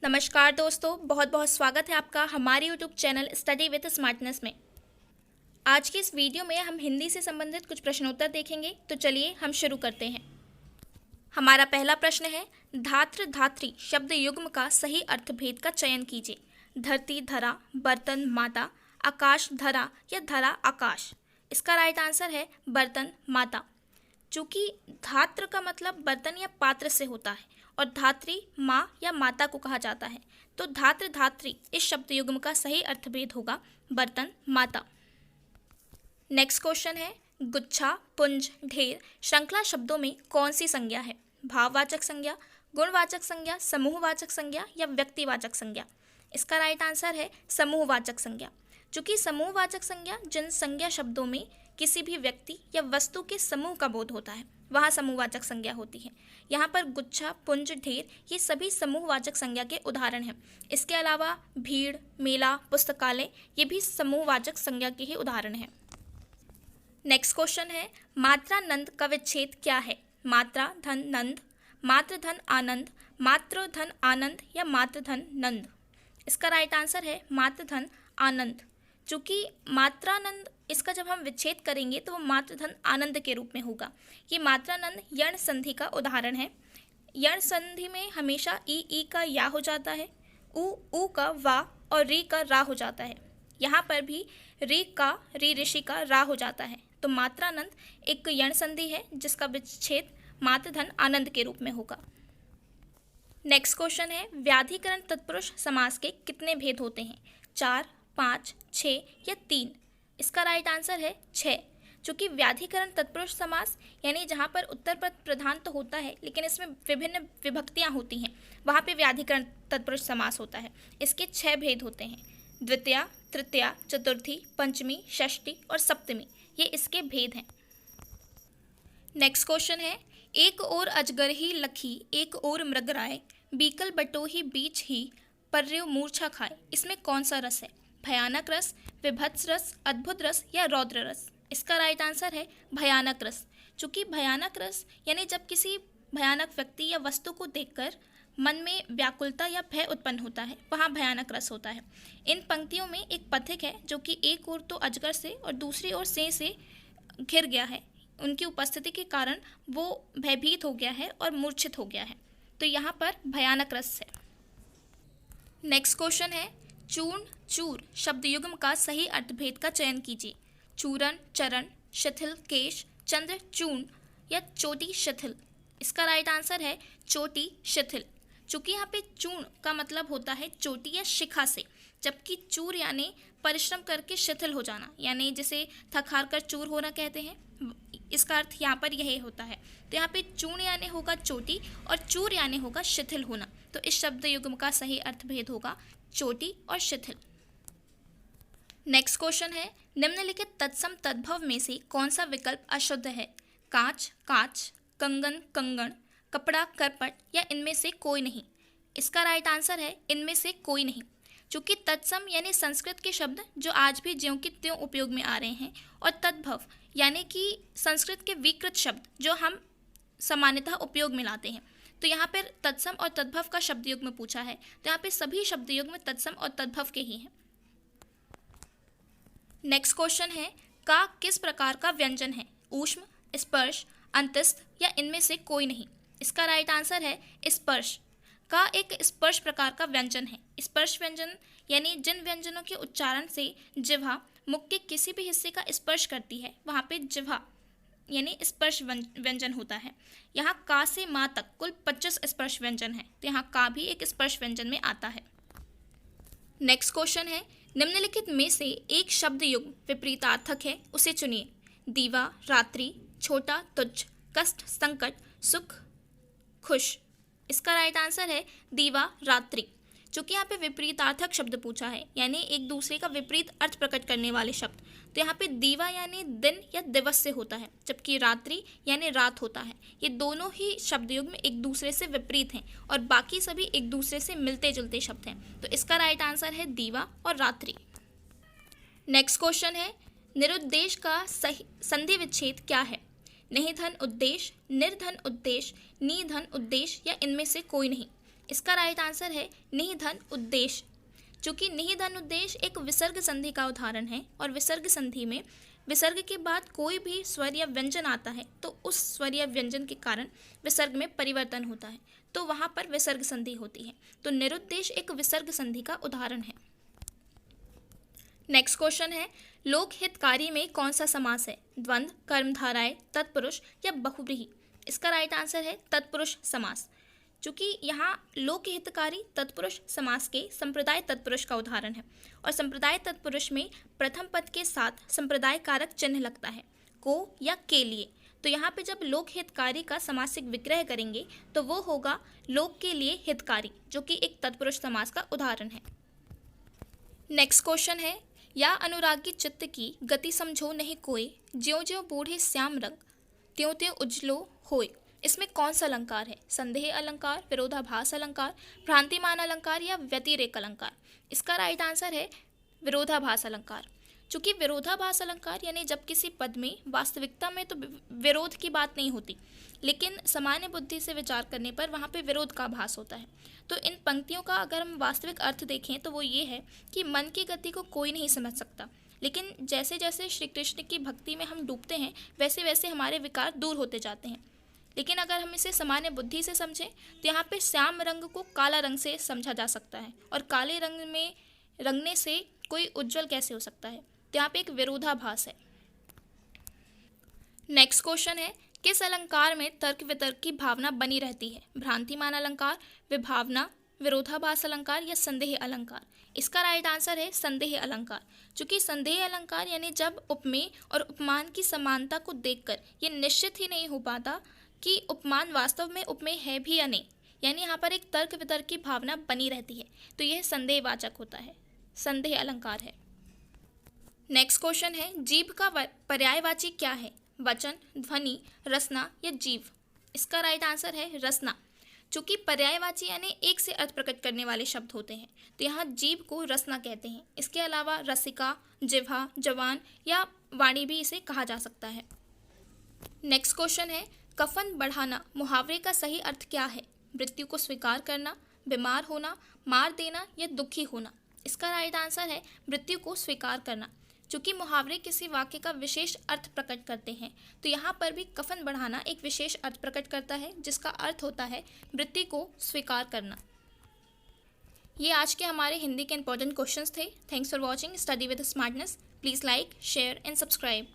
नमस्कार दोस्तों, बहुत बहुत स्वागत है आपका हमारे YouTube channel study with smartness में। आज की इस वीडियो में हम हिंदी से संबंधित कुछ प्रश्नोत्तर देखेंगे। तो चलिए हम शुरू करते हैं। हमारा पहला प्रश्न है, धात्र धात्री शब्द युग्म का सही अर्थभेद का चयन कीजिए। धरती धरा, बर्तन माता, आकाश धरा या धरा आकाश। इसका राइट आंसर है बर्तन माता। चूँकि धात्र का मतलब बर्तन या पात्र से होता है और धात्री माँ या माता को कहा जाता है, तो धात्र धात्री इस शब्द युग्म का सही अर्थभेद होगा बर्तन माता। नेक्स्ट क्वेश्चन है, गुच्छा, पुंज, ढेर श्रृंखला शब्दों में कौन सी संज्ञा है? भाववाचक संज्ञा, गुणवाचक संज्ञा, समूहवाचक संज्ञा या व्यक्तिवाचक संज्ञा। इसका राइट आंसर है समूहवाचक संज्ञा। चूँकि समूहवाचक संज्ञा जिन संज्ञा शब्दों में किसी भी व्यक्ति या वस्तु के समूह का बोध होता है वहाँ समूहवाचक संज्ञा होती है। यहाँ पर गुच्छा, पुंज, ढेर ये सभी समूहवाचक संज्ञा के उदाहरण हैं। इसके अलावा भीड़, मेला, पुस्तकालय ये भी समूहवाचक संज्ञा के ही उदाहरण हैं। नेक्स्ट क्वेश्चन है, मात्रा नंद का विच्छेद क्या है? मात्रा धन नंद, मात्र धन आनंद, मात्र धन आनंद या मात्र धन नंद। इसका राइट आंसर है मात्र धन आनंद। चूँकि मात्रानंद इसका जब हम विच्छेद करेंगे तो वो मात्र धन आनंद के रूप में होगा। ये मात्रानंद यण संधि का उदाहरण है। यण संधि में हमेशा ई का या हो जाता है, ऊ का वा और री का रा हो जाता है। यहाँ पर भी री ऋषि का रा हो जाता है। तो मात्रानंद एक यण संधि है जिसका विच्छेद मात्र धन आनंद के रूप में होगा। नेक्स्ट क्वेश्चन है, व्याधिकरण तत्पुरुष समास के कितने भेद होते हैं? 4, 5, 6 या 3। इसका राइट आंसर है 6। चूँकि व्याधिकरण तत्पुरुष समास यानी जहाँ पर उत्तर पद प्रधान तो होता है लेकिन इसमें विभिन्न विभक्तियाँ होती हैं, वहाँ पे व्याधिकरण तत्पुरुष समास होता है। इसके 6 भेद होते हैं, द्वितीया, तृतीया, चतुर्थी, पंचमी, षष्ठी और सप्तमी। ये इसके भेद हैं। नेक्स्ट क्वेश्चन है, एक ओर अजगर ही लखी, एक ओर मृगराय, बीकल बटोही बीच ही, पर्यो मूर्छा खाए। इसमें कौन सा रस है? भयानक रस, विभत्स रस, अद्भुत रस या रौद्र रस। इसका राइट आंसर है भयानक रस। चूँकि भयानक रस यानी जब किसी भयानक व्यक्ति या वस्तु को देखकर मन में व्याकुलता या भय उत्पन्न होता है वहाँ भयानक रस होता है। इन पंक्तियों में एक पथिक है जो कि एक ओर तो अजगर से और दूसरी ओर से घिर गया है। उनकी उपस्थिति के कारण वो भयभीत हो गया है और मूर्छित हो गया है। तो यहाँ पर भयानक रस है। नेक्स्ट क्वेश्चन है, चूर्ण चूर शब्द युग्म का सही अर्थभेद का चयन कीजिए। चूरन चरण, शिथिल केश, चंद्र चूर्ण या चोटी शिथिल। इसका राइट आंसर है चोटी शिथिल। चूँकि यहाँ पे चूर्ण का मतलब होता है चोटी या शिखा से, जबकि चूर यानी परिश्रम करके शिथिल हो जाना, यानी जिसे थक हार कर चूर होना कहते हैं, इसका अर्थ यहाँ पर यही होता है। तो यहाँ पे चूर्ण यानी होगा चोटी और चूर यानी होगा शिथिल होना। तो इस शब्द युग्म का सही अर्थभेद होगा चोटी और शिथिल। नेक्स्ट क्वेश्चन है, निम्नलिखित तत्सम तद्भव में से कौन सा विकल्प अशुद्ध है? कांच कांच, कंगन कंगण, कपड़ा करपट या इनमें से कोई नहीं। इसका राइट आंसर है इनमें से कोई नहीं। चूँकि तत्सम यानी संस्कृत के शब्द जो आज भी ज्यों की त्यों उपयोग में आ रहे हैं, और तद्भव यानी कि संस्कृत के विकृत शब्द जो हम सामान्यतः उपयोग में लाते हैं। तो यहाँ पर तत्सम और तद्भव का शब्द युग्म पूछा है, तो यहाँ पे सभी शब्द युग्म तत्सम और तद्भव के ही हैं। नेक्स्ट क्वेश्चन है, का किस प्रकार का व्यंजन है? ऊष्म, स्पर्श, अंतस्थ या इनमें से कोई नहीं। इसका राइट आंसर है स्पर्श। का एक स्पर्श प्रकार का व्यंजन है। स्पर्श व्यंजन यानी जिन व्यंजनों के उच्चारण से जिह्वा मुख के किसी भी हिस्से का स्पर्श करती है वहाँ पे जिह्वा यानी स्पर्श व्यंजन होता है। यहाँ का से माँ तक कुल 25 स्पर्श व्यंजन है, तो यहाँ का भी एक स्पर्श व्यंजन में आता है। नेक्स्ट क्वेश्चन है, निम्नलिखित में से एक शब्द युग्म विपरीतार्थक है, उसे चुनिए। दीवा रात्रि, छोटा तुच्छ, कष्ट संकट, सुख खुश। इसका राइट आंसर है दीवा रात्रि। चूँकि यहाँ पे विपरीतार्थक शब्द पूछा है यानी एक दूसरे का विपरीत अर्थ प्रकट करने वाले शब्द, तो यहाँ पे दीवा यानी दिन या दिवस से होता है, जबकि रात्रि यानी रात होता है। ये दोनों ही शब्द युग्म एक दूसरे से विपरीत हैं और बाकी सभी एक दूसरे से मिलते जुलते शब्द हैं। तो इसका राइट आंसर है दीवा और रात्रि। नेक्स्ट क्वेश्चन है, निरुद्देश का सही संधि विच्छेद क्या है? नहीं धन उद्देश्य, निर्धन उद्देश्य, निधन उद्देश्य या इनमें से कोई नहीं। इसका राइट आंसर है निधन उद्देश्य। चूँकि निधन उद्देश्य एक विसर्ग संधि का उदाहरण है और विसर्ग संधि में विसर्ग के बाद कोई भी स्वर या व्यंजन आता है तो उस स्वर या व्यंजन के कारण विसर्ग में परिवर्तन होता है, तो वहाँ पर विसर्ग संधि होती है। तो निरुद्देश्य एक विसर्ग संधि का उदाहरण है। नेक्स्ट क्वेश्चन है, लोक हितकारी में कौन सा समास है? द्वंद्व, कर्मधारय, तत्पुरुष या बहुव्रीहि? इसका राइट आंसर है तत्पुरुष समास। चूँकि यहाँ लोक हितकारी तत्पुरुष समास के संप्रदाय तत्पुरुष का उदाहरण है और संप्रदाय तत्पुरुष में प्रथम पद के साथ संप्रदाय कारक चिन्ह लगता है, को या के लिए। तो यहाँ पे जब लोक हितकारी का समासिक विग्रह करेंगे तो वो होगा लोक के लिए हितकारी, जो कि एक तत्पुरुष समास का उदाहरण है। नेक्स्ट क्वेश्चन है, या अनुरागी चित्त की गति समझो नहीं कोई, ज्यों ज्यों बूढ़े श्याम रंग त्यों त्यों उज्जलो होय? इसमें कौन सा अलंकार है? संदेह अलंकार, विरोधाभास अलंकार, भ्रांतिमान अलंकार या व्यतिरेक अलंकार? इसका राइट आंसर है विरोधाभास अलंकार। चूँकि विरोधाभास अलंकार यानी जब किसी पद में वास्तविकता में तो विरोध की बात नहीं होती, लेकिन सामान्य बुद्धि से विचार करने पर वहाँ पे विरोध का आभास होता है। तो इन पंक्तियों का अगर हम वास्तविक अर्थ देखें तो वो ये है कि मन की गति को कोई नहीं समझ सकता, लेकिन जैसे जैसे श्री कृष्ण की भक्ति में हम डूबते हैं वैसे वैसे हमारे विकार दूर होते जाते हैं। लेकिन अगर हम इसे सामान्य बुद्धि से समझें तो यहाँ पे श्याम रंग को काला रंग से समझा जा सकता है, और काले रंग में रंगने से कोई उज्जवल कैसे हो सकता है? तो यहाँ पे एक विरोधाभास है। नेक्स्ट क्वेश्चन है, किस अलंकार में तर्क वितर्क की भावना बनी रहती है? भ्रांतिमान अलंकार, विभावना, विरोधाभास अलंकार या संदेह अलंकार? इसका राइट आंसर है संदेह अलंकार। चूँकि संदेह अलंकार यानी जब उपमेय और उपमान की समानता को देखकर ये निश्चित ही नहीं हो पाता कि उपमान वास्तव में उपमेय है भी या नहीं, यानी यहाँ पर एक तर्क वितर्क की भावना बनी रहती है, तो यह संदेहवाचक होता है, संदेह अलंकार है। नेक्स्ट क्वेश्चन है, जीभ का पर्यायवाची क्या है? वचन, ध्वनि, रसना या जीव? इसका राइट आंसर है रसना। चूँकि पर्यायवाची यानी एक से अर्थ प्रकट करने वाले शब्द होते हैं, तो यहाँ जीभ को रसना कहते हैं। इसके अलावा रसिका, जिह्वा, जवान या वाणी भी इसे कहा जा सकता है। नेक्स्ट क्वेश्चन है, कफन बढ़ाना मुहावरे का सही अर्थ क्या है? मृत्यु को स्वीकार करना, बीमार होना, मार देना या दुखी होना? इसका राइट आंसर है मृत्यु को स्वीकार करना। चूँकि मुहावरे किसी वाक्य का विशेष अर्थ प्रकट करते हैं, तो यहाँ पर भी कफन बढ़ाना एक विशेष अर्थ प्रकट करता है, जिसका अर्थ होता है मृत्यु को स्वीकार करना। ये आज के हमारे हिंदी के इंपॉर्टेंट क्वेश्चंस थे। Thanks for watching study with smartness. Please like, share and subscribe.